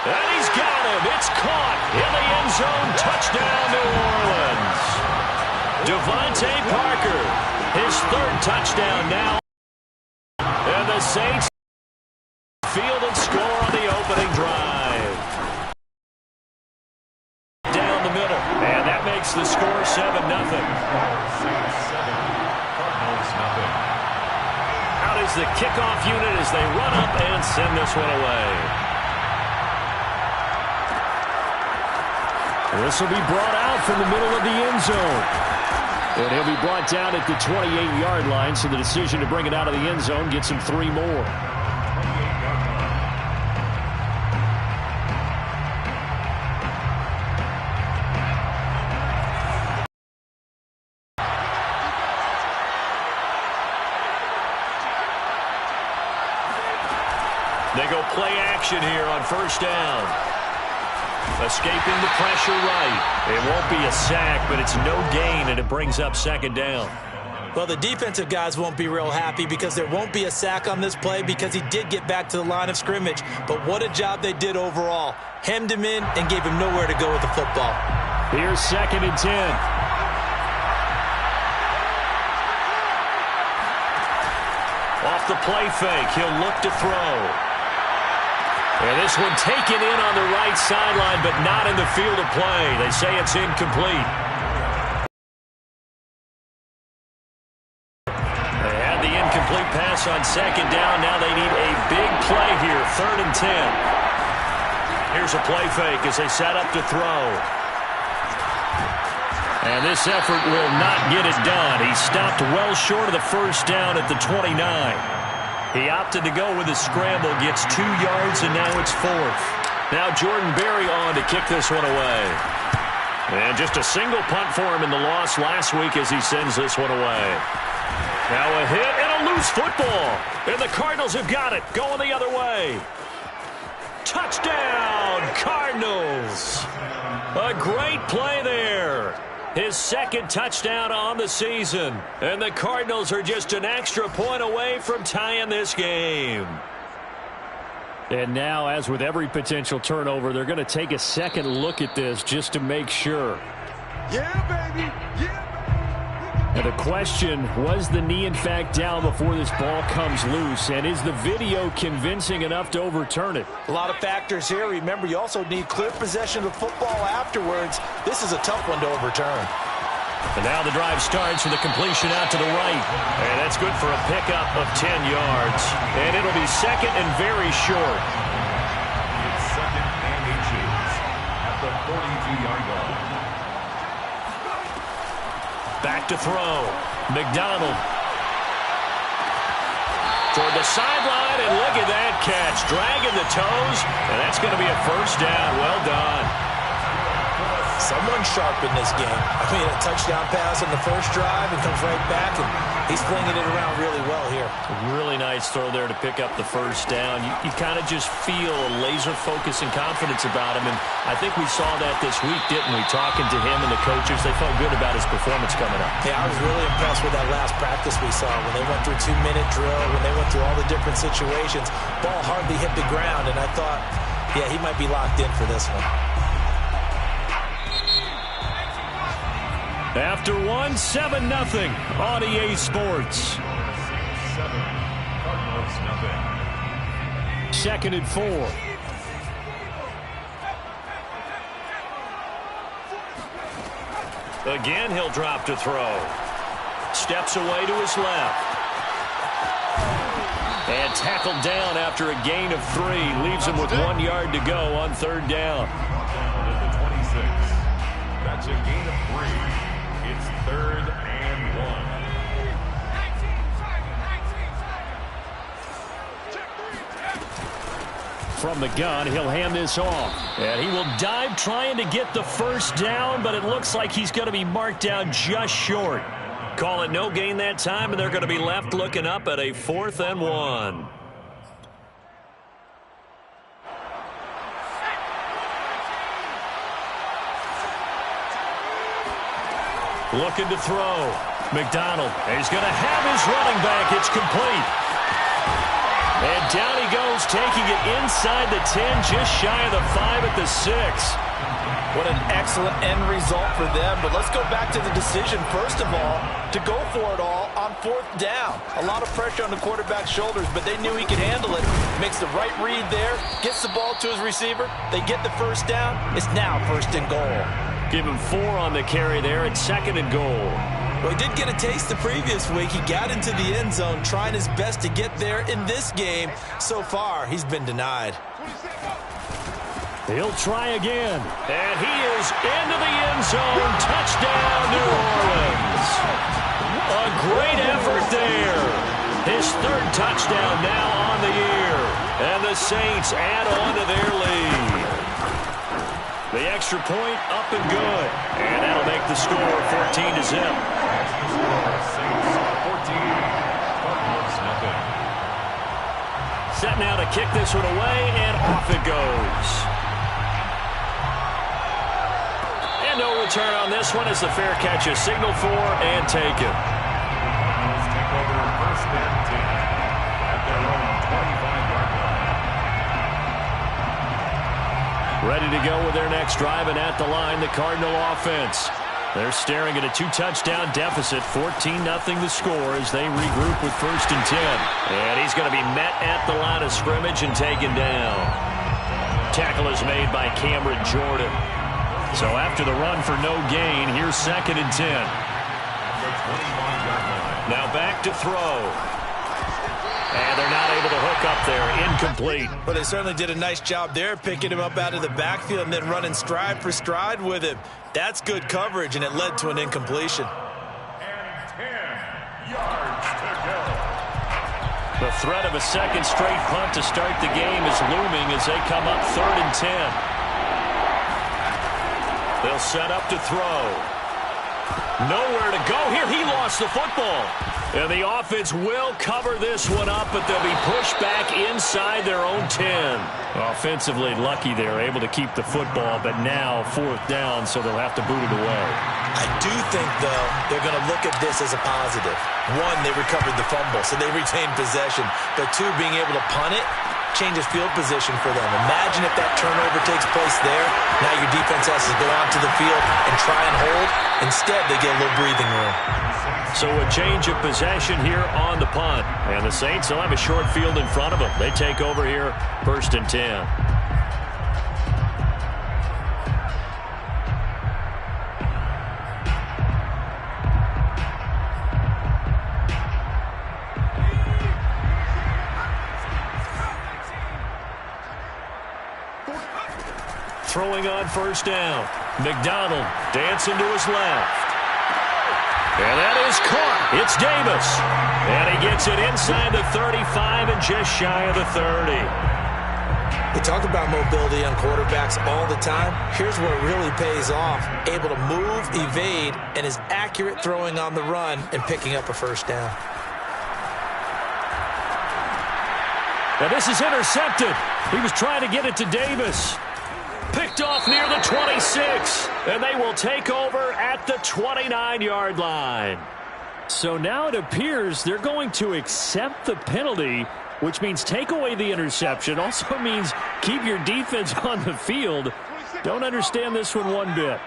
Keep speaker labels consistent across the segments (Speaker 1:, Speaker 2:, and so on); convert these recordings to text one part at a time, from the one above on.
Speaker 1: And he's got him. It's caught in the end zone. Touchdown, New Orleans. Devontae Parker, his third touchdown now. And the Saints field and score on the opening drive. Down the middle. And that makes the score 7-0. Out is the kickoff unit as they run up and send this one away. This will be brought out from the middle of the end zone. And he'll be brought down at the 28-yard line, so the decision to bring it out of the end zone gets him 3 more. They go play action here on first down. Escaping the pressure right. It won't be a sack, but it's no gain, and it brings up second down.
Speaker 2: Well, the defensive guys won't be real happy because there won't be a sack on this play because he did get back to the line of scrimmage. But what a job they did overall. Hemmed him in and gave him nowhere to go with the football.
Speaker 1: Here's 2nd and 10. Off the play fake, he'll look to throw. And this one taken in on the right sideline, but not in the field of play. They say it's incomplete. They had the incomplete pass on second down. Now they need a big play here, 3rd and 10. Here's a play fake as they set up to throw. And this effort will not get it done. He stopped well short of the first down at the 29. He opted to go with a scramble, gets 2 yards, and now it's 4th. Now Jordan Berry on to kick this one away. And just a single punt for him in the loss last week as he sends this one away. Now a hit and a loose football. And the Cardinals have got it, going the other way. Touchdown, Cardinals. A great play there. His 2nd touchdown on the season. And the Cardinals are just an extra point away from tying this game. And now, as with every potential turnover, they're going to take a second look at this just to make sure.
Speaker 3: Yeah, baby. Yeah.
Speaker 1: And the question, was the knee in fact down before this ball comes loose? And is the video convincing enough to overturn it?
Speaker 2: A lot of factors here. Remember, you also need clear possession of the football afterwards. This is a tough one to overturn.
Speaker 1: And now the drive starts with a completion out to the right. And that's good for a pickup of 10 yards. And it'll be 2nd and very short.
Speaker 3: It's 2nd and inches at the 42-yard line.
Speaker 1: Back to throw. McDonald. Toward the sideline, and look at that catch. Dragging the toes, and that's going to be a first down. Well done.
Speaker 2: Someone sharp in this game. I mean, a touchdown pass on the first drive and comes right back, and he's flinging it around really well here.
Speaker 1: Really nice throw there to pick up the first down. You kind of just feel a laser focus and confidence about him, and I think we saw that this week, didn't we? Talking to him and the coaches, they felt good about his performance coming up.
Speaker 2: Yeah, I was really impressed with that last practice we saw when they went through 2-minute drill, when they went through all the different situations. Ball hardly hit the ground, and I thought, yeah, he might be locked in for this one.
Speaker 1: After 7-0 on EA Sports.
Speaker 3: 7, Cardinals nothing.
Speaker 1: 2nd and 4. Again, he'll drop to throw. Steps away to his left. And tackled down after a gain of 3. Leaves him with 1 yard to go on 3rd down.
Speaker 3: Down at the 26. That's a gain of 3. It's 3rd and 1.
Speaker 1: From the gun, he'll hand this off. And he will dive trying to get the first down, but it looks like he's going to be marked down just short. Call it no gain that time, and they're going to be left looking up at a 4th and 1. Looking to throw. McDonald. He's going to have his running back. It's complete. And down he goes Bengals taking it inside the 10, just shy of the 5 at the 6.
Speaker 2: What an excellent end result for them. But let's go back to the decision, first of all, to go for it all on 4th down. A lot of pressure on the quarterback's shoulders, but they knew he could handle it. Makes the right read there, gets the ball to his receiver. They get the first down. It's now 1st and goal.
Speaker 1: Give him 4 on the carry there at 2nd and goal.
Speaker 2: Well, he did get a taste the previous week. He got into the end zone, trying his best to get there in this game. So far, he's been denied.
Speaker 1: He'll try again. And he is into the end zone. Touchdown, New Orleans. A great effort there. His 3rd touchdown now on the year. And the Saints add on to their lead. The extra point up and good. And that'll make the score 14-0.
Speaker 3: Saints 14, Cardinals nothing.
Speaker 1: Set now to kick this one away, and off it goes. And no return on this one as the fair catch is signaled for and taken.
Speaker 3: Cardinals take over 1st and 10 at their own 25-yard line.
Speaker 1: Ready to go with their next drive, and at the line, the Cardinal offense. They're staring at a 2-touchdown deficit, 14-0 the score as they regroup with 1st and 10. And he's going to be met at the line of scrimmage and taken down. Tackle is made by Cameron Jordan. So after the run for no gain, here's 2nd and 10. Now back to throw. And they're not able to hook up there. Incomplete.
Speaker 2: But they certainly did a nice job there, picking him up out of the backfield and then running stride for stride with him. That's good coverage, and it led to an incompletion.
Speaker 3: And 10 yards to go.
Speaker 1: The threat of a 2nd straight punt to start the game is looming as they come up 3rd and 10. They'll set up to throw. Nowhere to go here. He lost the football. And the offense will cover this one up, but they'll be pushed back inside their own 10. Offensively lucky they're able to keep the football, but now 4th down, so they'll have to boot it away.
Speaker 2: I do think, though, they're going to look at this as a positive. 1, they recovered the fumble, so they retained possession. But 2, being able to punt it changes field position for them. Imagine if that turnover takes place there. Now your defense has to go onto the field and try and hold. Instead, they get a little breathing room.
Speaker 1: So a change of possession here on the punt. And the Saints will have a short field in front of them. They take over here, 1st and 10. Throwing on 1st down. McDonald dancing to his left. And that is caught. It's Davis. And he gets it inside the 35 and just shy of the 30.
Speaker 2: We talk about mobility on quarterbacks all the time. Here's where it really pays off. Able to move, evade, and is accurate throwing on the run and picking up a 1st down.
Speaker 1: Now this is intercepted. He was trying to get it to Davis. Picked off near the 26, and they will take over at the 29-yard line. So now it appears they're going to accept the penalty, which means take away the interception. Also means keep your defense on the field. Don't understand this one bit.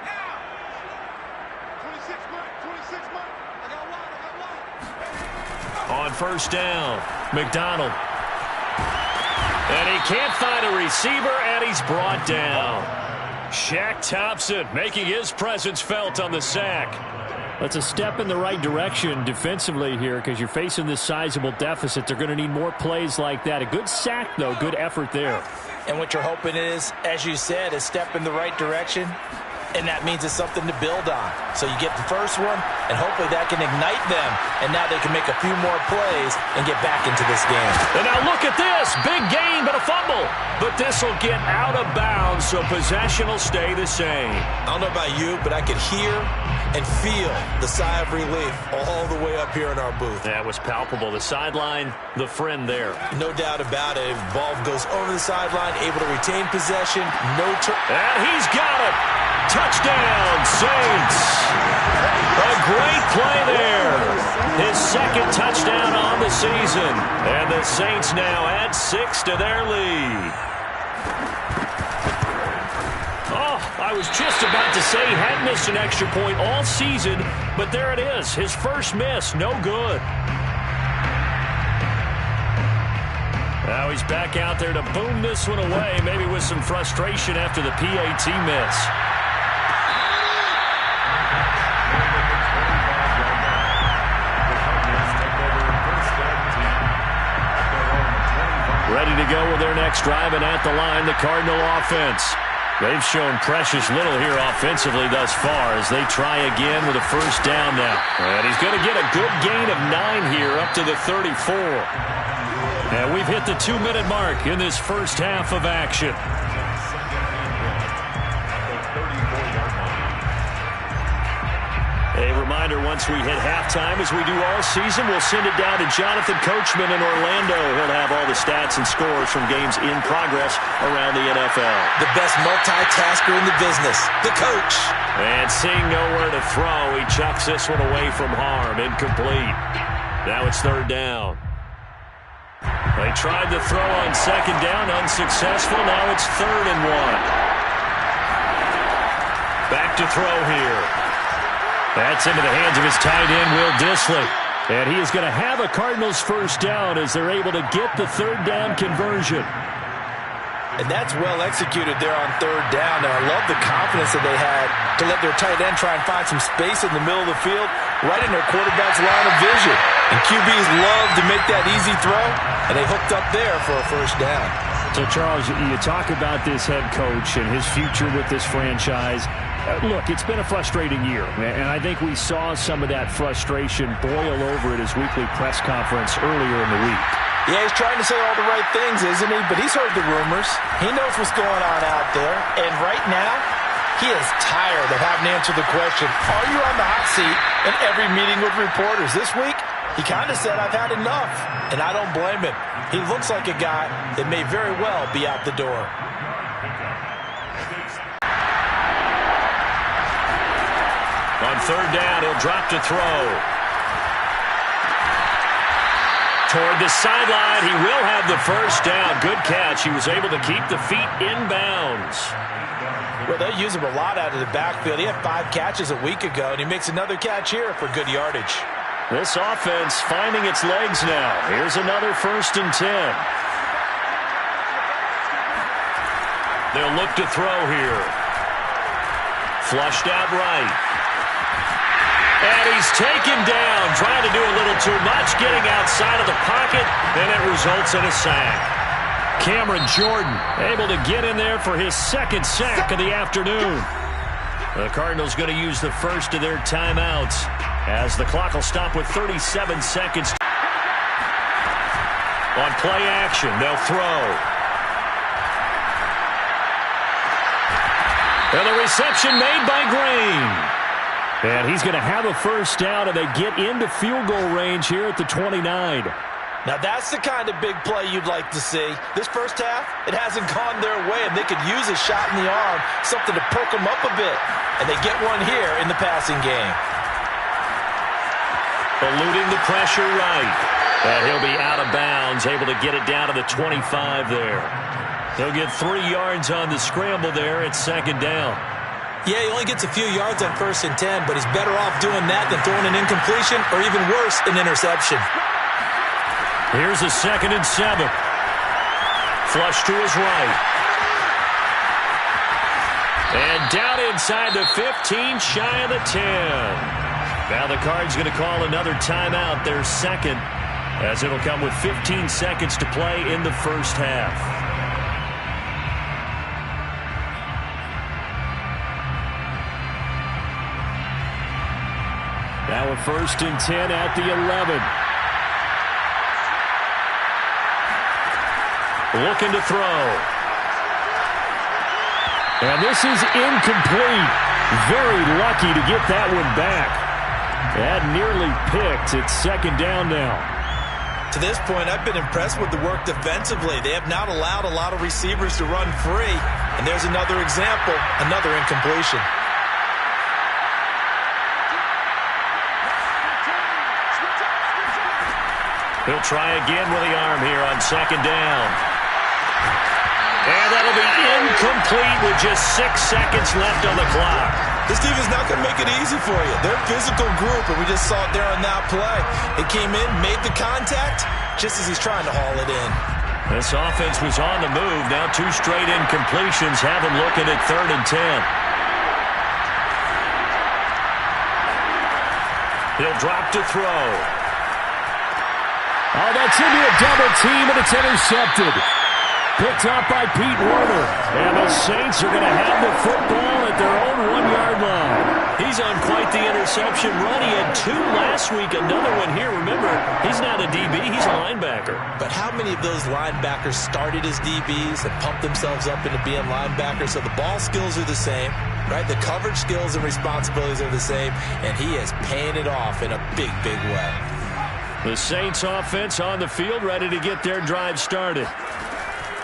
Speaker 1: On 1st down, McDonald. And he can't find a receiver, and he's brought down. Shaq Thompson making his presence felt on the sack. That's a step in the right direction defensively here because you're facing this sizable deficit. They're going to need more plays like that. A good sack, though. Good effort there.
Speaker 2: And what you're hoping is, as you said, a step in the right direction. And that means it's something to build on. So you get the first one, and hopefully that can ignite them. And now they can make a few more plays and get back into this game.
Speaker 1: And now look at this. Big gain, but a fumble. But this will get out of bounds, so possession will stay the same.
Speaker 2: I don't know about you, but I could hear and feel the sigh of relief all the way up here in our booth.
Speaker 1: That was palpable. The sideline, the friend there.
Speaker 2: No doubt about it. Ball goes over the sideline, able to retain possession. No turn.
Speaker 1: And he's got it. touchdown, Saints. A great play there. His second touchdown on the season. And the Saints now add 6 to their lead. Oh, I was just about to say he hadn't missed an extra point all season, but there it is. His first miss, no good. Now he's back out there to boom this one away, maybe with some frustration after the PAT miss. Ready to go with their next drive, and at the line, the Cardinal offense. They've shown precious little here offensively thus far as they try again with a first down now. And he's going to get a good gain of 9 here up to the 34. And we've hit the 2-minute mark in this first half of action. A reminder, once we hit halftime, as we do all season, we'll send it down to Jonathan Coachman in Orlando. He'll have all the stats and scores from games in progress around the NFL.
Speaker 2: The best multitasker in the business, the coach.
Speaker 1: And seeing nowhere to throw, he chucks this one away from harm. Incomplete. Now it's third down. They tried to throw on second down, unsuccessful. Now it's 3rd and 1. Back to throw here. That's into the hands of his tight end, Will Dissly. And he is going to have a Cardinals first down as they're able to get the third down conversion.
Speaker 2: And that's well executed there on third down. And I love the confidence that they had to let their tight end try and find some space in the middle of the field, right in their quarterback's line of vision. And QBs love to make that easy throw, and they hooked up there for a first down.
Speaker 1: So, Charles, you talk about this head coach and his future with this franchise. Look, it's been a frustrating year, and I think we saw some of that frustration boil over at his weekly press conference earlier in the week.
Speaker 2: Yeah, he's trying to say all the right things, isn't he? But he's heard the rumors. He knows what's going on out there. And right now, he is tired of having to answer the question, are you on the hot seat in every meeting with reporters? This week, he kind of said, I've had enough. And I don't blame him. He looks like a guy that may very well be out the door.
Speaker 1: On third down, he'll drop to throw. Toward the sideline, he will have the first down. Good catch. He was able to keep the feet in bounds.
Speaker 2: Well, they use him a lot out of the backfield. He had 5 catches a week ago, and he makes another catch here for good yardage.
Speaker 1: This offense finding its legs now. Here's another 1st and 10. They'll look to throw here. Flushed out right. And he's taken down, trying to do a little too much, getting outside of the pocket, and it results in a sack. Cameron Jordan able to get in there for his 2nd sack of the afternoon. The Cardinals going to use the first of their timeouts as the clock will stop with 37 seconds. On play action, they'll throw. And the reception made by Green. And he's going to have a first down, and they get into field goal range here at the 29.
Speaker 2: Now, that's the kind of big play you'd like to see. This first half, it hasn't gone their way, and they could use a shot in the arm, something to perk them up a bit. And they get one here in the passing game.
Speaker 1: Eluding the pressure right. And he'll be out of bounds, able to get it down to the 25 there. He'll get 3 yards on the scramble there at 2nd down.
Speaker 2: Yeah, he only gets a few yards on 1st and 10, but he's better off doing that than throwing an incompletion or even worse, an interception.
Speaker 1: Here's a 2nd and 7. Flush to his right. And down inside the 15, shy of the 10. Now the Cards going to call another timeout, their 2nd, as it'll come with 15 seconds to play in the first half. Now a 1st and 10 at the 11. Looking to throw. And this is incomplete. Very lucky to get that one back. That nearly picked. It's 2nd down now.
Speaker 2: To this point, I've been impressed with the work defensively. They have not allowed a lot of receivers to run free. And there's another example, another incompletion.
Speaker 1: He'll try again with the arm here on second down. And that'll be incomplete with just 6 seconds left on the clock.
Speaker 2: This defense is not going to make it easy for you. They're a physical group, and we just saw it there on that play. It came in, made the contact, just as he's trying to haul it in.
Speaker 1: This offense was on the move. Now 2 straight incompletions have him looking at 3rd and 10. He'll drop to throw.
Speaker 4: Oh, that's into a double team, and it's intercepted. Picked up by Pete Werner.
Speaker 1: And the Saints are going to have the football at their own 1-yard line. He's on quite the interception run. He had 2 last week, another one here. Remember, he's not a DB, he's a linebacker.
Speaker 2: But how many of those linebackers started as DBs and pumped themselves up into being linebackers? So the ball skills are the same, right? The coverage skills and responsibilities are the same, and he is paying it off in a big, big way.
Speaker 1: The Saints offense on the field, ready to get their drive started.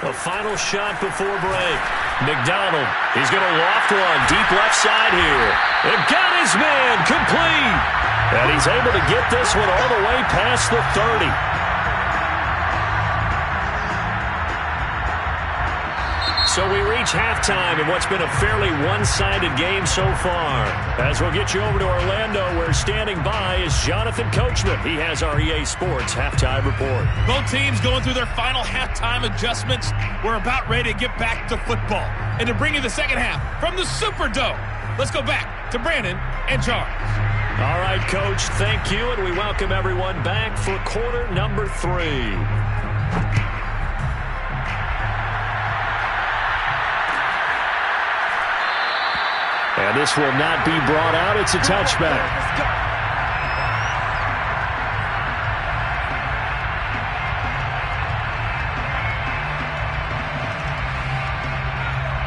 Speaker 1: A final shot before break. McDonald, he's going to loft one deep left side here. They've got his man complete. And he's able to get this one all the way past the 30. So we reach halftime in what's been a fairly one-sided game so far. As we'll get you over to Orlando, where standing by is Jonathan Coachman. He has our EA Sports halftime report.
Speaker 5: Both teams going through their final halftime adjustments. We're about ready to get back to football. And to bring you the second half from the Superdome, let's go back to Brandon and Charles.
Speaker 1: All right, Coach, thank you, and we welcome everyone back for quarter number 3. And this will not be brought out. It's a touchback.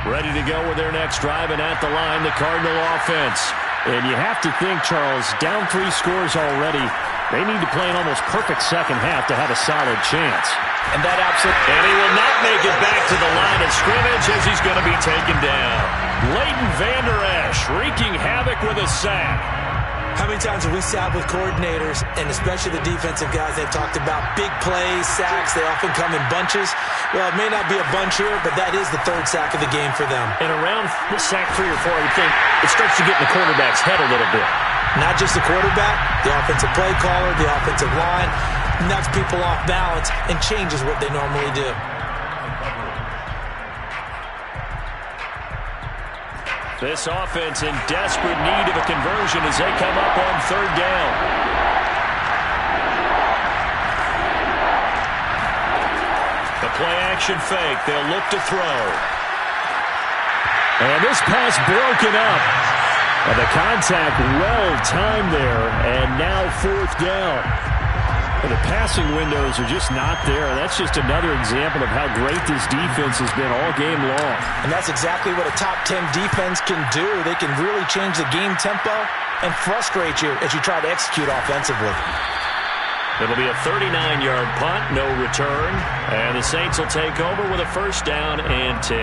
Speaker 1: Ready to go with their next drive, and at the line, the Cardinal offense. And you have to think, Charles, down 3 scores already. They need to play an almost perfect second half to have a solid chance.
Speaker 2: And that absolutely.
Speaker 1: And he will not make it back to the line of scrimmage as he's going to be taken down. Leighton Vander Esch wreaking havoc with a sack.
Speaker 2: How many times have we sat with coordinators, and especially the defensive guys, they've talked about big plays, sacks. They often come in bunches. Well, it may not be a bunch here, but that is the 3rd sack of the game for them.
Speaker 1: And around sack 3 or 4, I would think it starts to get in the quarterback's head a little bit.
Speaker 2: Not just the quarterback, the offensive play caller, the offensive line, knocks people off balance and changes what they normally do.
Speaker 1: This offense in desperate need of a conversion as they come up on 3rd down. The play-action fake. They'll look to throw.
Speaker 4: And this pass broken up. And the contact well-timed there. And now 4th down. The passing windows are just not there. That's just another example of how great this defense has been all game long.
Speaker 2: And that's exactly what a top 10 defense can do. They can really change the game tempo and frustrate you as you try to execute offensively.
Speaker 1: It'll be a 39-yard punt, no return. And the Saints will take over with a 1st down and 10.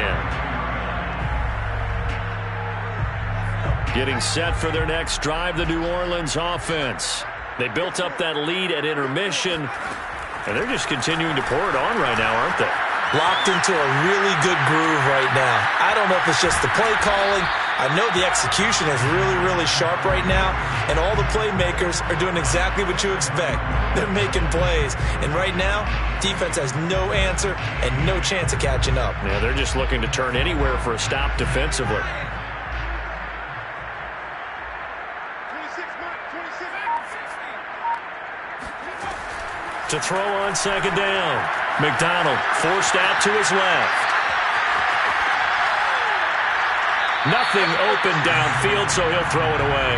Speaker 1: Getting set for their next drive, the New Orleans offense. They built up that lead at intermission, and they're just continuing to pour it on right now, aren't they?
Speaker 2: Locked into a really good groove right now. I don't know if it's just the play calling. I know the execution is really, really sharp right now, and all the playmakers are doing exactly what you expect. They're making plays, and right now, defense has no answer and no chance of catching up.
Speaker 1: Yeah, they're just looking to turn anywhere for a stop defensively. To throw on 2nd down. McDonald forced out to his left. Nothing open downfield, so he'll throw it away.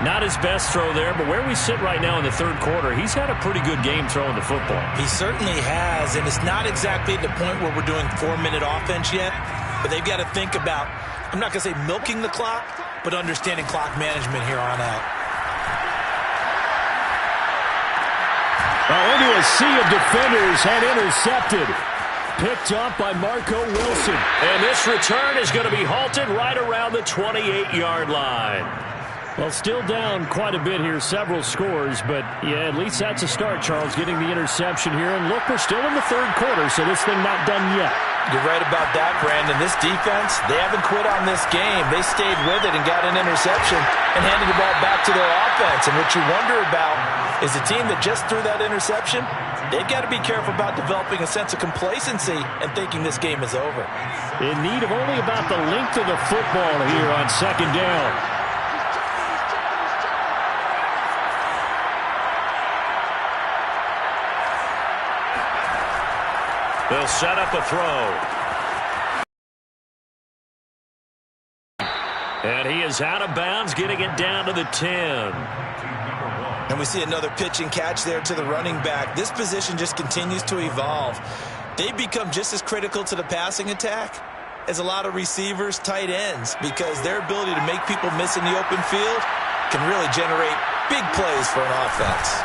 Speaker 1: Not his best throw there, but where we sit right now in the 3rd quarter, he's had a pretty good game throwing the football.
Speaker 2: He certainly has, and it's not exactly at the point where we're doing 4-minute offense yet, but they've got to think about, I'm not going to say milking the clock, but understanding clock management here on out.
Speaker 4: Into a sea of defenders and intercepted. Picked up by Marco Wilson.
Speaker 1: And this return is going to be halted right around the 28-yard line.
Speaker 4: Well, still down quite a bit here, several scores, but yeah, at least that's a start, Charles, getting the interception here. And look, we're still in the third quarter, so this thing not done yet.
Speaker 2: You're right about that, Brandon. This defense, they haven't quit on this game. They stayed with it and got an interception and handed the ball back to their offense. And what you wonder about is the team that just threw that interception, they've got to be careful about developing a sense of complacency and thinking this game is over.
Speaker 4: In need of only about the length of the football here on second down.
Speaker 1: They'll set up a throw. And he is out of bounds, getting it down to the 10.
Speaker 2: And we see another pitch and catch there to the running back. This position just continues to evolve. They become just as critical to the passing attack as a lot of receivers, tight ends, because their ability to make people miss in the open field can really generate big plays for an offense.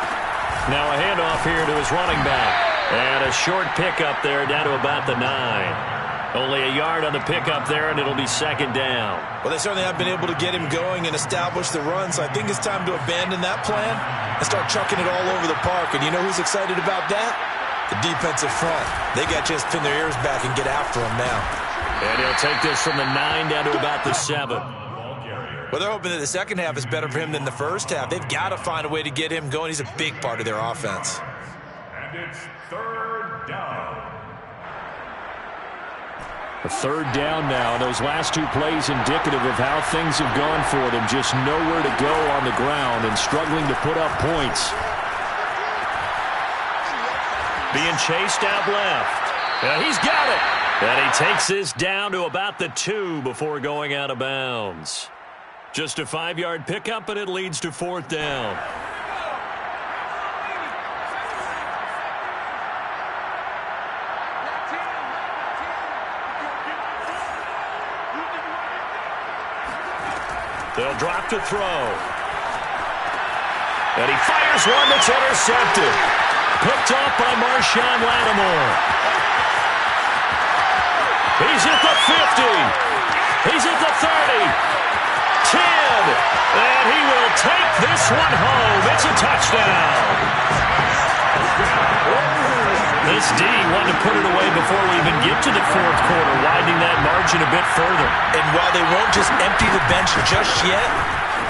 Speaker 1: Now a handoff here to his running back. And a short pickup there down to about the 9. Only a yard on the pickup there, and it'll be second down.
Speaker 2: Well, they certainly have been able to get him going and establish the run, so I think it's time to abandon that plan and start chucking it all over the park. And you know who's excited about that? The defensive front. They got just pin their ears back and get after him now.
Speaker 1: And he'll take this from the 9 down to about the 7.
Speaker 2: Well, they're hoping that the second half is better for him than the first half. They've got to find a way to get him going. He's a big part of their offense.
Speaker 3: And it's third down.
Speaker 4: A third down now. Those last two plays indicative of how things have gone for them. Just nowhere to go on the ground and struggling to put up points.
Speaker 1: Being chased out left. And he's got it. And he takes this down to about the 2 before going out of bounds. Just a 5-yard pickup, and it leads to fourth down. They'll drop to throw. And he fires one that's intercepted. Picked off by Marshawn Lattimore. He's at the 50. He's at the 30. 10. And he will take this one home. It's a touchdown. This D wanted to put it away before we even get to the fourth quarter, widening that margin a bit further.
Speaker 2: And while they won't just empty the bench just yet,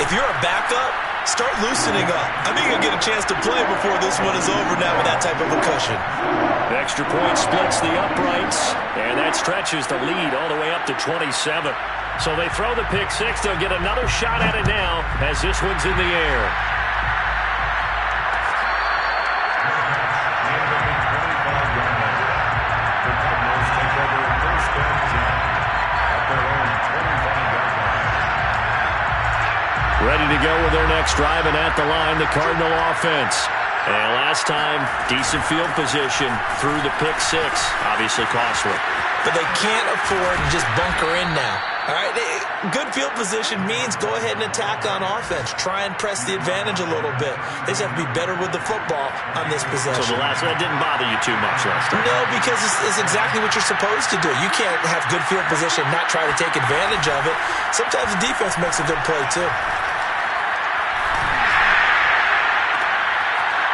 Speaker 2: if you're a backup, start loosening up. I think you'll get a chance to play before this one is over now with that type of a cushion.
Speaker 1: The extra point splits the uprights, and that stretches the lead all the way up to 27. So they throw the pick six. They'll get another shot at it now as this one's in the air. Ready to go with their next drive, and at the line, the Cardinal offense. And last time, decent field position through the pick six. Obviously costly.
Speaker 2: But they can't afford to just bunker in now. All right, good field position means go ahead and attack on offense. Try and press the advantage a little bit. They just have to be better with the football on this possession.
Speaker 1: So that didn't bother you too much last time?
Speaker 2: No, because it's exactly what you're supposed to do. You can't have good field position and not try to take advantage of it. Sometimes the defense makes a good play, too.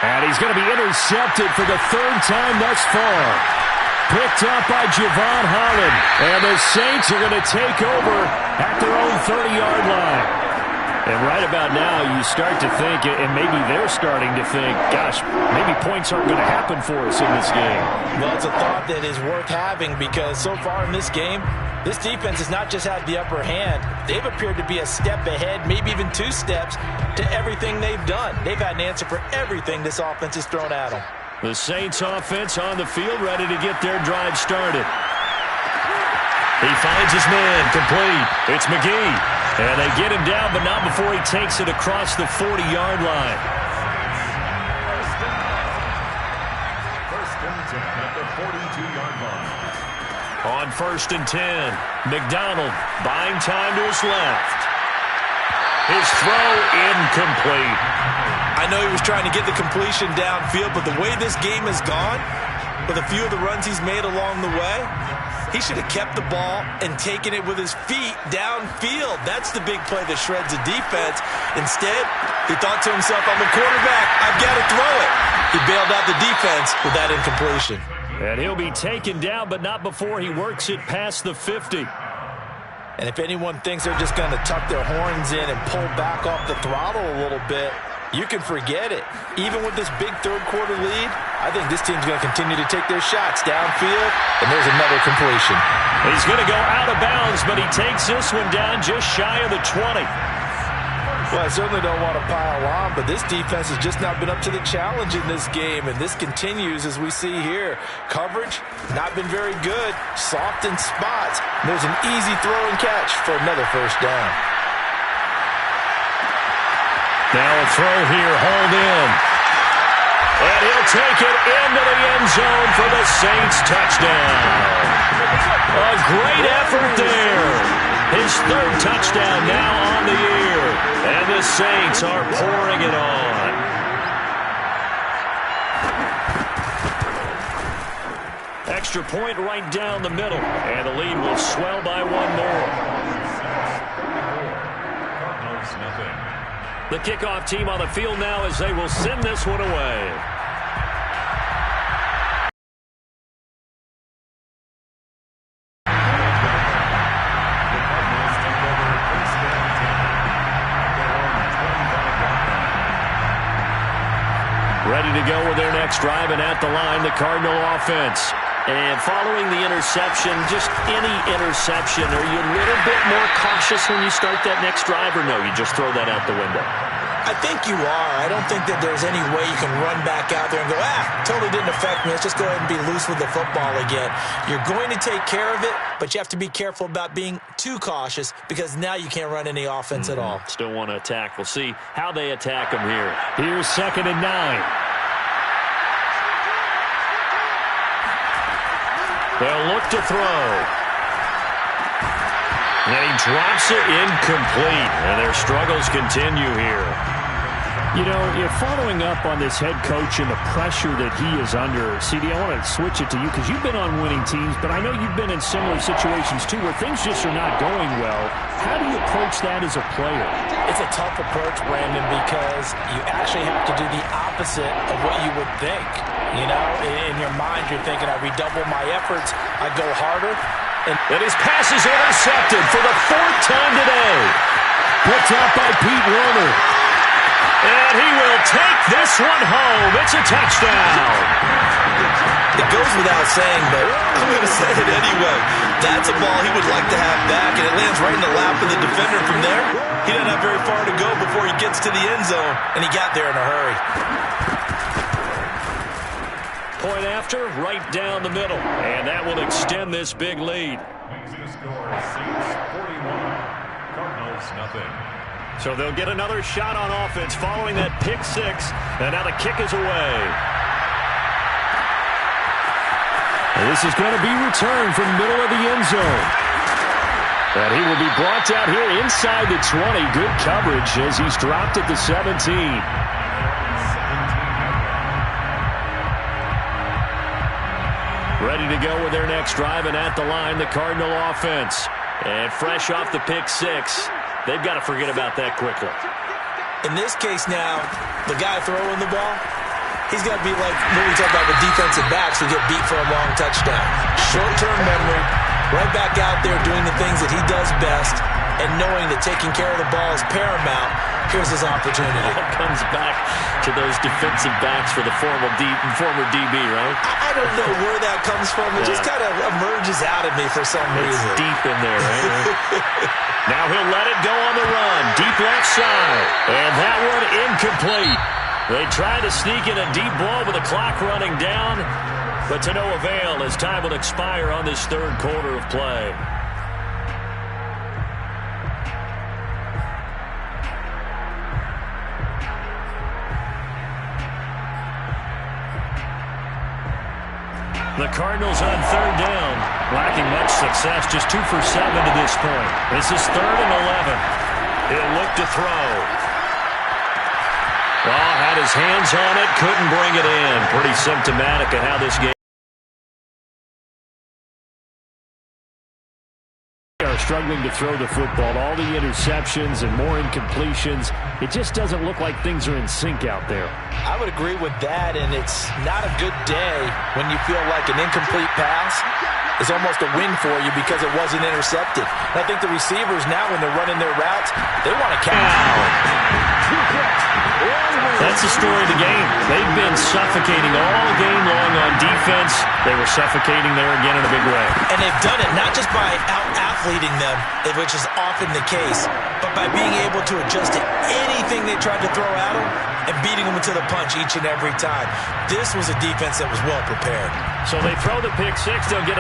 Speaker 4: And he's going to be intercepted for the third time thus far. Picked up by Javon Holland. And the Saints are going to take over at their own 30-yard line. And right about now, you start to think, and maybe they're starting to think, gosh, maybe points aren't going to happen for us in this game.
Speaker 2: Well, it's a thought that is worth having because so far in this game, this defense has not just had the upper hand. They've appeared to be a step ahead, maybe even 2 steps, to everything they've done. They've had an answer for everything this offense has thrown at them.
Speaker 1: The Saints offense on the field, ready to get their drive started. He finds his man, complete. It's McGee. And they get him down, but not before he takes it across the 40-yard line.
Speaker 3: First and 10 at the 42-yard line.
Speaker 1: On 1st and 10, McDonald buying time to his left. His throw incomplete.
Speaker 2: I I know he was trying to get the completion downfield, but the way this game has gone, with a few of the runs he's made along the way, he should have kept the ball and taken it with his feet downfield. That's the big play that shreds a defense. Instead, he thought to himself, I'm a quarterback. I've got to throw it. He bailed out the defense with that incompletion.
Speaker 1: And he'll be taken down, but not before he works it past the 50.
Speaker 2: And if anyone thinks they're just going to tuck their horns in and pull back off the throttle a little bit, you can forget it. Even with this big third-quarter lead, I think this team's going to continue to take their shots downfield, and there's another completion.
Speaker 1: He's going to go out of bounds, but he takes this one down just shy of the 20.
Speaker 2: Well, I certainly don't want to pile on, but this defense has just not been up to the challenge in this game, and this continues as we see here. Coverage, not been very good, soft in spots. There's an easy throw and catch for another first down.
Speaker 1: Now a throw here, hold in. And he'll take it into the end zone for the Saints touchdown. A great effort there. His third touchdown now on the year. And the Saints are pouring it on. Extra point right down the middle. And the lead will swell by one more. The kickoff team on the field now as they will send this one away. Ready to go with their next drive, and at the line, the Cardinal offense. And following the interception, just any interception, are you a little bit more cautious when you start that next drive, or no, you just throw that out the window?
Speaker 2: I think you are. I don't think that there's any way you can run back out there and go, totally didn't affect me. Let's just go ahead and be loose with the football again. You're going to take care of it, but you have to be careful about being too cautious because now you can't run any offense at all.
Speaker 1: Still want to attack. We'll see how they attack them here. Here's 2nd and 9. They'll look to throw. And he drops it incomplete. And their struggles continue here.
Speaker 4: You know, you're following up on this head coach and the pressure that he is under. CD, I want to switch it to you because you've been on winning teams, but I know you've been in similar situations too where things just are not going well. How do you approach that as a player?
Speaker 6: It's a tough approach, Brandon, because you actually have to do the opposite of what you would think. You know, in your mind, you're thinking, I redouble my efforts, I go harder.
Speaker 1: And his pass is intercepted for the 4th time today.
Speaker 4: Picked up by Pete Werner.
Speaker 1: And he will take this one home. It's a touchdown.
Speaker 2: It goes without saying, but I'm going to say it anyway. That's a ball he would like to have back, and it lands right in the lap of the defender from there. He doesn't have very far to go before he gets to the end zone, and he got there in a hurry.
Speaker 1: Point after, right down the middle. And that will extend this big lead.
Speaker 3: Saints 41, Cardinals nothing.
Speaker 1: So they'll get another shot on offense following that pick 6. And now the kick is away.
Speaker 4: And this is going to be returned from the middle of the end zone. And he will be brought down here inside the 20. Good coverage as he's dropped at the 17.
Speaker 1: Ready to go with their next drive, and at the line, the Cardinal offense. And fresh off the pick 6, they've got to forget about that quickly.
Speaker 2: In this case now, the guy throwing the ball, he's got to be like when we talk about the defensive backs who get beat for a long touchdown. Short-term memory, right back out there doing the things that he does best, and knowing that taking care of the ball is paramount. Here's his opportunity.
Speaker 1: It comes back to those defensive backs for the former DB, right?
Speaker 2: I don't know where that comes from. It just kind of emerges out of me for some reason.
Speaker 1: It's deep in there, right? Now he'll let it go on the run. Deep left side. And that one incomplete. They tried to sneak in a deep ball with the clock running down, but to no avail as time will expire on this 3rd quarter of play. The Cardinals on 3rd down, lacking much success, just 2 for 7 to this point. This is 3rd and 11. He'll look to throw. Well, had his hands on it, couldn't bring it in. Pretty symptomatic of how this game
Speaker 4: are struggling to throw the football. All the interceptions and more incompletions. It just doesn't look like things are in sync out there.
Speaker 6: I would agree with that, and it's not a good day when you feel like an incomplete pass is almost a win for you because it wasn't intercepted. And I think the receivers now, when they're running their routes, they want to catch.
Speaker 1: That's the story of the game. They've been suffocating all game long on defense. They were suffocating there again in a big way.
Speaker 6: And they've done it not just by out-athleting them, which is often the case, but by being able to adjust to anything they tried to throw at them and beating them to the punch each and every time. This was a defense that was well prepared.
Speaker 1: So they throw the pick six. They'll get